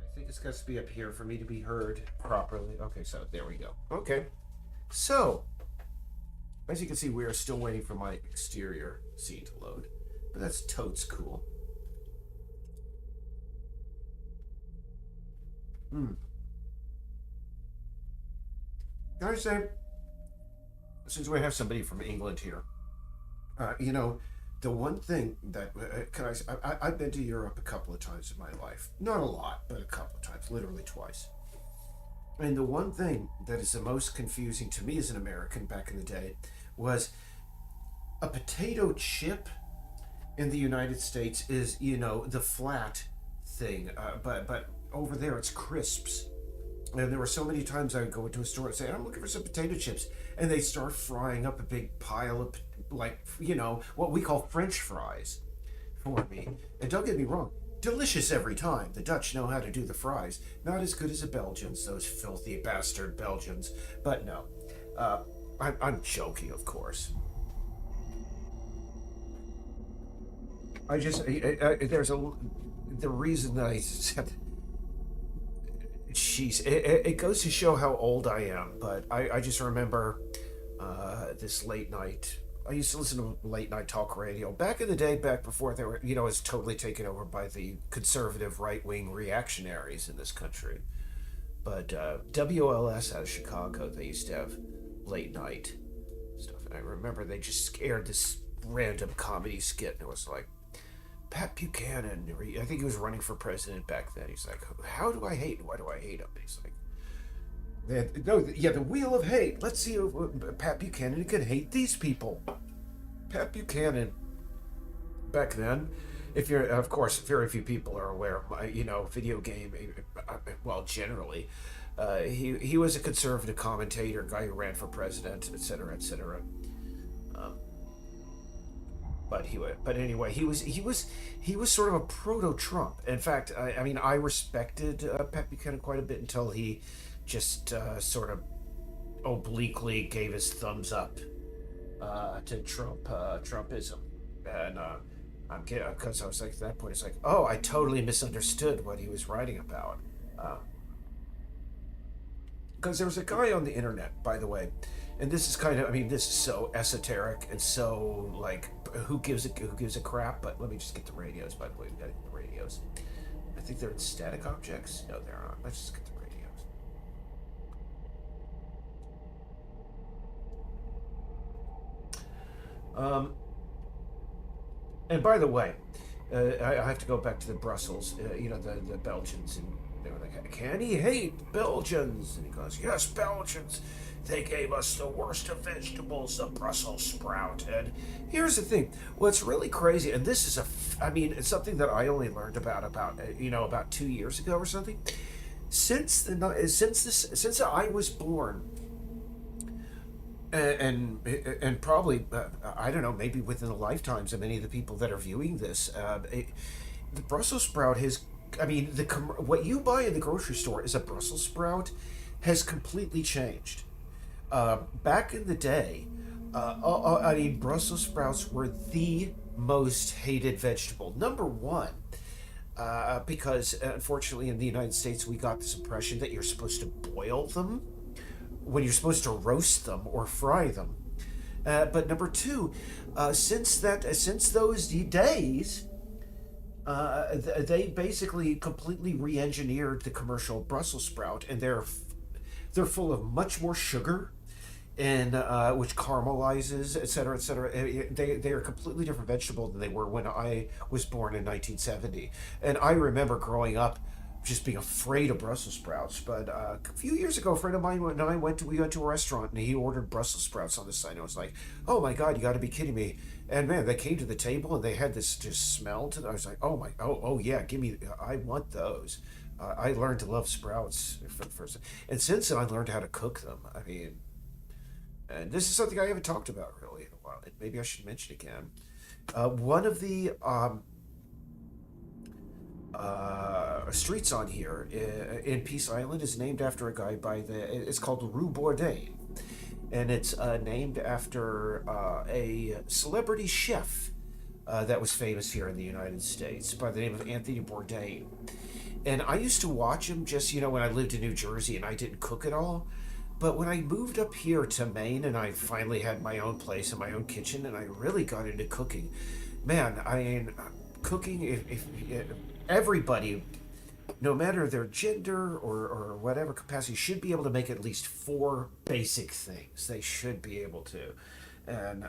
I think it's got to be up here for me to be heard properly. Okay, so there we go. Okay. So, as you can see, we are still waiting for my exterior scene to load. But that's totes cool. Can I say, since we have somebody from England here, the one thing that I've been to Europe a couple of times in my life. Not a lot, but a couple of times, literally twice. And the one thing that is the most confusing to me as an American back in the day was a potato chip in the United States is, the flat thing, but over there it's crisps. And there were so many times I would go into a store and say, I'm looking for some potato chips. And they start frying up a big pile of, like, what we call French fries for me. And don't get me wrong, delicious every time. The Dutch know how to do the fries. Not as good as the Belgians, those filthy bastard Belgians. But no, I'm joking, of course. The reason that I said, jeez, it goes to show how old I am, but I just remember this late night. I used to listen to late night talk radio back in the day, back before they were, it was totally taken over by the conservative right wing reactionaries in this country. But WLS out of Chicago, they used to have late night stuff. And I remember they just aired this random comedy skit, and it was like, Pat Buchanan, I think he was running for president back then. He's like, how do I hate? Why do I hate him? He's like, the wheel of hate. Let's see if Pat Buchanan can hate these people. Pat Buchanan, back then, if you're, of course, very few people are aware of, video game, well, generally, he was a conservative commentator, guy who ran for president, etc., etc. But anyway, he was sort of a proto-Trump. In fact, I respected Pat Buchanan quite a bit until he just sort of obliquely gave his thumbs up to Trumpism, and I'm kidding, because I was like, at that point, it's like, oh, I totally misunderstood what he was writing about. Because there was a guy on the internet, by the way, and this is this is so esoteric and so like, who gives a crap? But let me just get the radios. By the way, we got to get the radios. I think they're in static objects. No, they're not. Let's just get the radios. And by the way, I have to go back to the Brussels. The Belgians, and they were like, "Can he hate Belgians?" And he goes, "Yes, Belgians. They gave us the worst of vegetables, the Brussels sprout." And here's the thing: what's really crazy, and this is it's something that I only learned about 2 years ago or something. Since I was born, and probably I don't know, maybe within the lifetimes of many of the people that are viewing this, the Brussels sprout what you buy in the grocery store is a Brussels sprout has completely changed. Back in the day, Brussels sprouts were the most hated vegetable. Number one, because unfortunately in the United States we got this impression that you're supposed to boil them when you're supposed to roast them or fry them. But number two, since those days, they basically completely re-engineered the commercial Brussels sprout, and they're full of much more sugar, and which caramelizes, etc., etc. They are a completely different vegetable than they were when I was born in 1970. And I remember growing up just being afraid of Brussels sprouts. But a few years ago, a friend of mine and I went to a restaurant, and he ordered Brussels sprouts on the side. And I was like, "Oh my God, you got to be kidding me!" And man, they came to the table and they had this just smell to them. I was like, "Oh yeah, give me! I want those." I learned to love sprouts for the first time, and since then I learned how to cook them. And this is something I haven't talked about really in a while. Maybe I should mention again. One of the streets on here in Peace Island is named after a guy it's called Rue Bourdain, and it's named after a celebrity chef that was famous here in the United States by the name of Anthony Bourdain. And I used to watch him just, when I lived in New Jersey and I didn't cook at all. But when I moved up here to Maine and I finally had my own place and my own kitchen and I really got into cooking, man, cooking, if everybody, no matter their gender or whatever capacity, should be able to make at least 4 basic things. They should be able to. And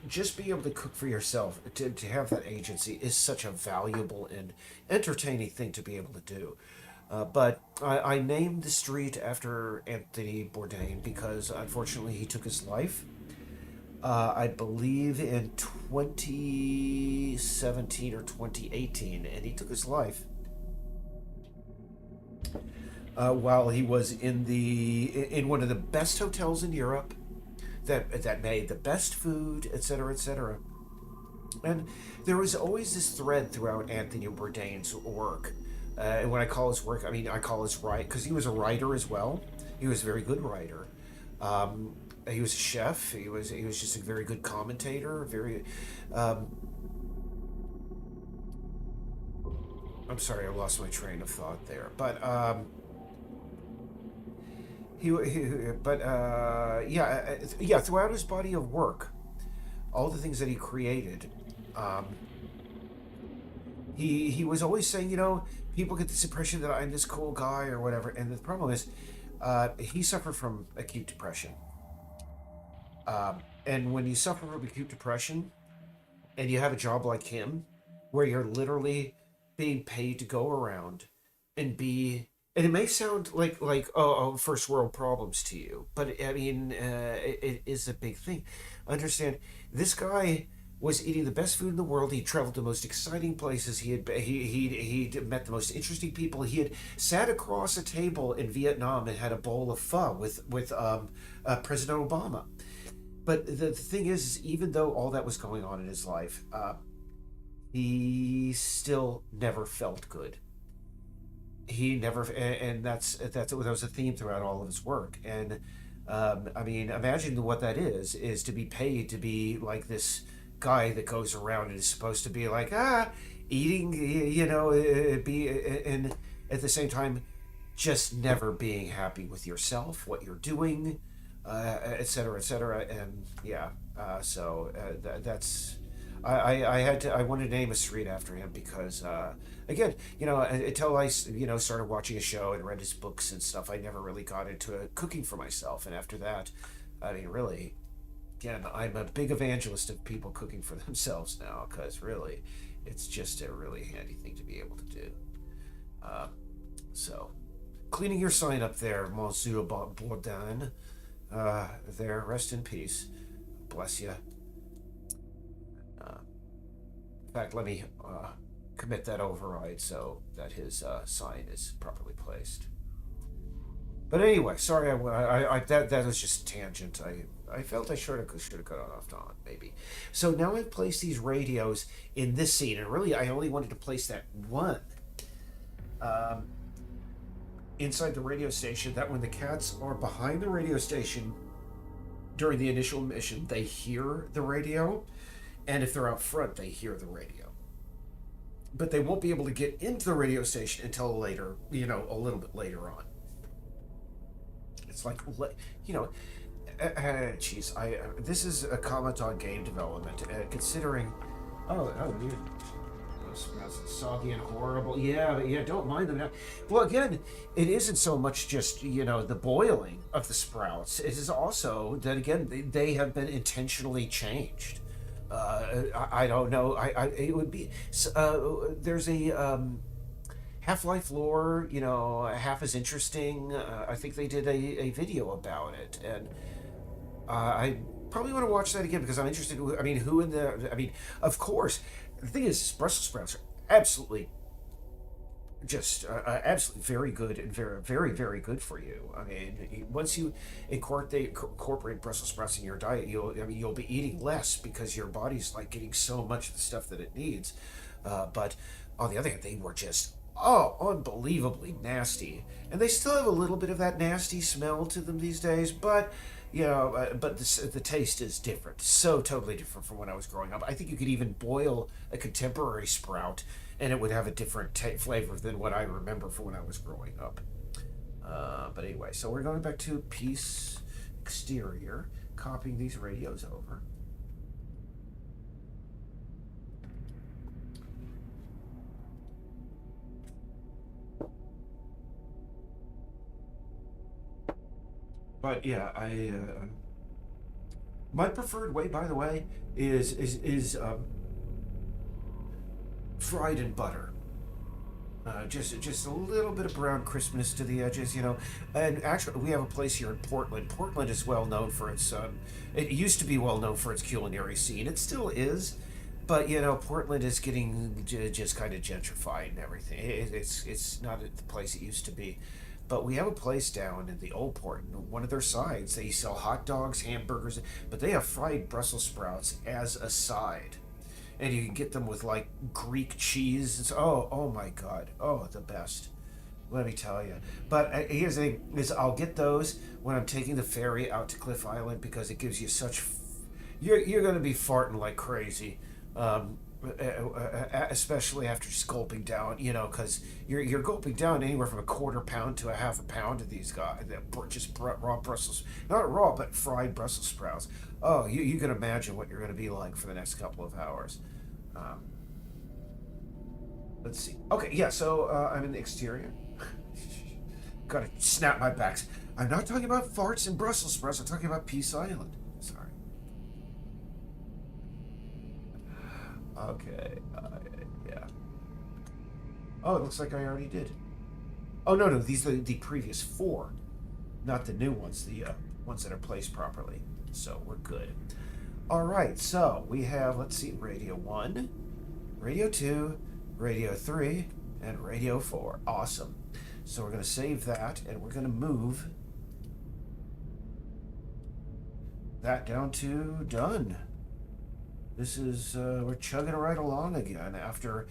just be able to cook for yourself, to have that agency is such a valuable and entertaining thing to be able to do. But I named the street after Anthony Bourdain because unfortunately he took his life. I believe in 2017 or 2018, and he took his life while he was in one of the best hotels in Europe that made the best food, etc., etc. And there was always this thread throughout Anthony Bourdain's work. And when I call his work, I mean I call his write because he was a writer as well. He was a very good writer. He was a chef. He was just a very good commentator. Very. Um, I'm sorry, I lost my train of thought there. But yeah. Throughout his body of work, all the things that he created, um, he was always saying, people get this impression that I'm this cool guy or whatever, and the problem is, he suffered from acute depression. And when you suffer from acute depression, and you have a job like him, where you're literally being paid to go around and be, and it may sound like first world problems to you, but I mean, it is a big thing. Understand, this guy was eating the best food in the world. He traveled to the most exciting places. He'd met the most interesting people. He had sat across a table in Vietnam and had a bowl of pho with President Obama. But the thing is, even though all that was going on in his life, he still never felt good. He never, and that was a theme throughout all of his work. And I mean, imagine what that is to be paid to be like this guy that goes around and is supposed to be like eating, be, and at the same time, just never being happy with yourself, what you're doing, et cetera, et cetera. And yeah, that's I had to, I wanted to name a street after him because again, until I started watching a show and read his books and stuff, I never really got into cooking for myself. And after that, I mean, really, again, I'm a big evangelist of people cooking for themselves now because really, it's just a really handy thing to be able to do. Uh, so, cleaning your sign up there, Monsieur Bourdain. There, rest in peace. Bless you. In fact, let me commit that override so that his sign is properly placed. But anyway, sorry, that was just a tangent. I felt I should have got off on maybe. So now I've placed these radios in this scene, and really I only wanted to place that one um, inside the radio station. That when the cats are behind the radio station during the initial mission, they hear the radio, and if they're out front, they hear the radio. But they won't be able to get into the radio station until later, a little bit later on. It's like, geez, this is a comment on game development, considering, yeah, those sprouts are soggy and horrible. Yeah, don't mind them now. Well, again, it isn't so much just, the boiling of the sprouts. It is also that, again, they have been intentionally changed. I don't know. It would be, there's a, Half-Life lore, half as interesting. I think they did a video about it, and I probably want to watch that again because I'm interested. I mean, of course, the thing is, Brussels sprouts are absolutely just absolutely very good and very, very, very good for you. I mean, once you incorporate Brussels sprouts in your diet, you'll be eating less because your body's like getting so much of the stuff that it needs. But on the other hand, they were just unbelievably nasty, and they still have a little bit of that nasty smell to them these days. But the taste is different, so totally different from when I was growing up. I think you could even boil a contemporary sprout, and it would have a different flavor than what I remember from when I was growing up. But anyway, so we're going back to Peace Exterior, copying these radios over. But yeah, my preferred way, by the way, is fried in butter. Just a little bit of brown crispness to the edges, And actually, we have a place here in Portland. Portland is well known for its. It used to be well known for its culinary scene. It still is, but Portland is getting just kind of gentrified and everything. It's not the place it used to be. But we have a place down in the Old Port, and one of their sides, they sell hot dogs, hamburgers, but they have fried Brussels sprouts as a side. And you can get them with like Greek cheese. Oh my God. Oh, the best. Let me tell you. But here's the thing: is I'll get those when I'm taking the ferry out to Cliff Island because it gives you such. You're going to be farting like crazy, especially after sculping down. Because you're gulping down anywhere from a quarter pound to a half a pound of these guys that just raw Brussels, not raw but fried Brussels sprouts. Oh, you can imagine what you're going to be like for the next couple of hours. Um, let's see. Okay, yeah. So I'm in the exterior. Gotta snap my backs. I'm not talking about farts and Brussels sprouts. I'm talking about Peace Island. Sorry. Okay. Yeah. Oh, it looks like I already did. Oh no, these are the previous four, not the new ones. The ones that are placed properly. So we're good. All right. So we have. Let's see. Radio 1, Radio 2, Radio 3, and Radio 4. Awesome. So we're going to save that, and we're going to move that down to done. This is, we're chugging right along again after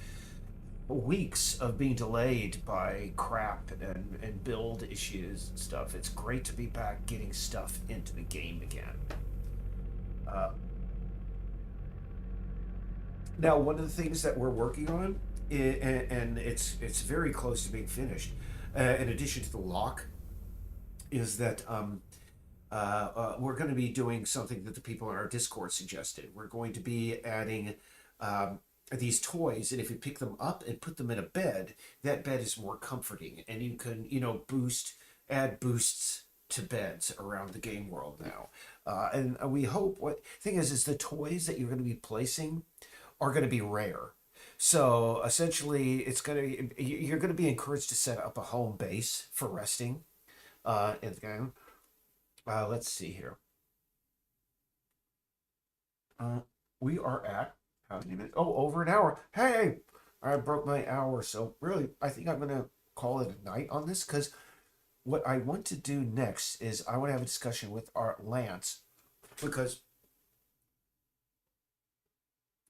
weeks of being delayed by crap and build issues and stuff. It's great to be back getting stuff into the game again. Now, one of the things that we're working on, and it's very close to being finished, in addition to the lock, is that we're going to be doing something that the people in our Discord suggested. We're going to be adding these toys, and if you pick them up and put them in a bed, that bed is more comforting, and you can, add boosts to beds around the game world now. And we hope what thing is the toys that you're going to be placing are going to be rare. So essentially, you're going to be encouraged to set up a home base for resting in the game. Let's see here. We are at how many minutes? Oh, over an hour. Hey, I broke my hour, so really, I think I'm going to call it a night on this because what I want to do next is I want to have a discussion with our Lance because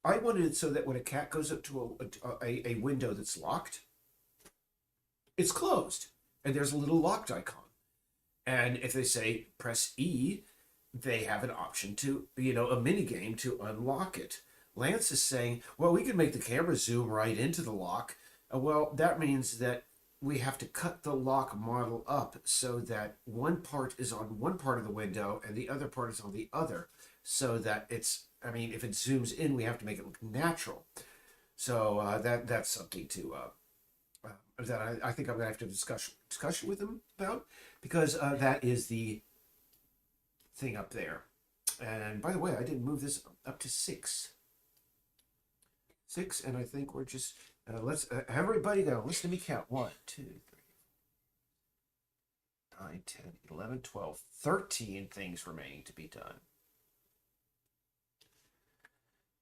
I wanted it so that when a cat goes up to a window that's locked, it's closed, and there's a little locked icon. And if they say press E, they have an option to, a mini game to unlock it. Lance is saying, well, we can make the camera zoom right into the lock. Well, that means that we have to cut the lock model up so that one part is on one part of the window and the other part is on the other, so that if it zooms in, we have to make it look natural. So that's something to that I think I'm gonna have to have discussion with them about, because that is the thing up there. And by the way, I didn't move this up to 6, and I think we're just let's everybody go. Listen to me count. 1, 2, 3, 9, 10, 11, 12, 13 things remaining to be done.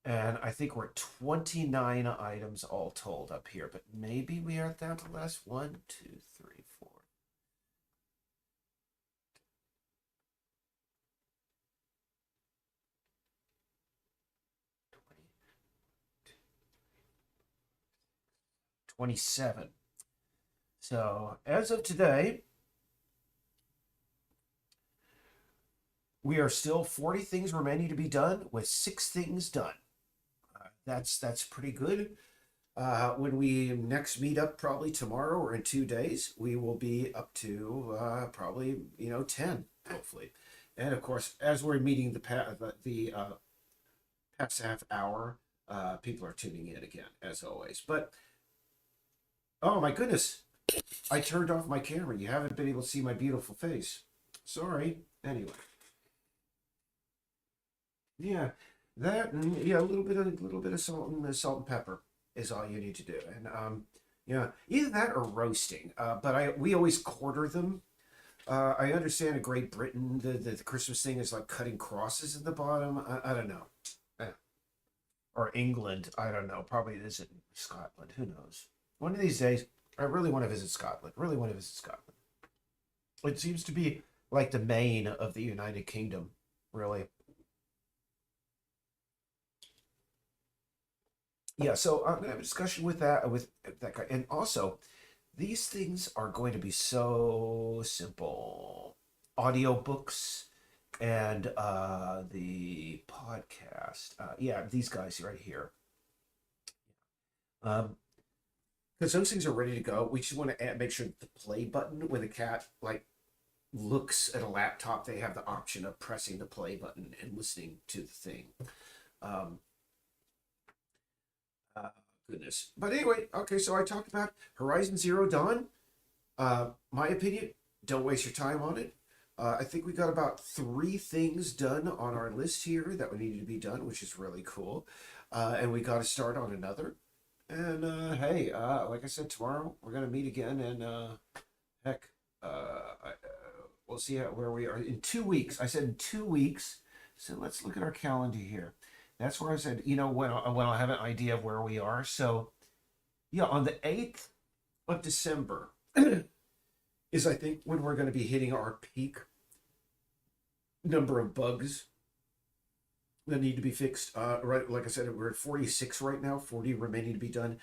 And I think we're at 29 items all told up here, but maybe we are down to less. 1, 2, 3, 4. $27. So as of today, we are still 40 things remaining to be done with 6 things done. That's pretty good. When we next meet up, probably tomorrow or in 2 days, we will be up to probably 10, hopefully. And of course, as we're meeting the past half hour, people are tuning in again, as always. But oh my goodness, I turned off my camera. You haven't been able to see my beautiful face. Sorry. Anyway. Yeah, that and a little bit of salt and pepper is all you need to do. And either that or roasting. But we always quarter them. I understand in Great Britain the Christmas thing is like cutting crosses at the bottom. I don't know. Or England, I don't know. Probably it isn't Scotland. Who knows? One of these days, I really want to visit Scotland. It seems to be like the Maine of the United Kingdom, really. Yeah, so I'm gonna have a discussion with that guy, and also these things are going to be so simple. Audiobooks and the podcast. Yeah, these guys right here. Because those things are ready to go. We just want to make sure that the play button when the cat like looks at a laptop, they have the option of pressing the play button and listening to the thing. Um, uh, Goodness. But anyway, okay. So I talked about Horizon Zero Dawn. My opinion, don't waste your time on it. I think we got about 3 things done on our list here that would need to be done, which is really cool. And we got to start on another. And hey, like I said, tomorrow we're gonna meet again, and heck, we'll see where we are in 2 weeks. I said in 2 weeks, so let's look at our calendar here. That's where I said, when I'll have an idea of where we are. So yeah, on the 8th of December is I think when we're going to be hitting our peak number of bugs that need to be fixed. Right, like I said, we're at 46 right now, 40 remaining to be done.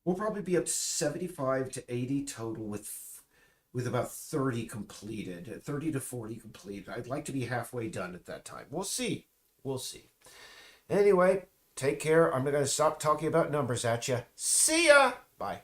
We'll probably be up 75 to 80 total with about 30 completed, 30 to 40 completed. I'd like to be halfway done at that time. We'll see. We'll see. Anyway, take care. I'm going to stop talking about numbers at you. See ya. Bye.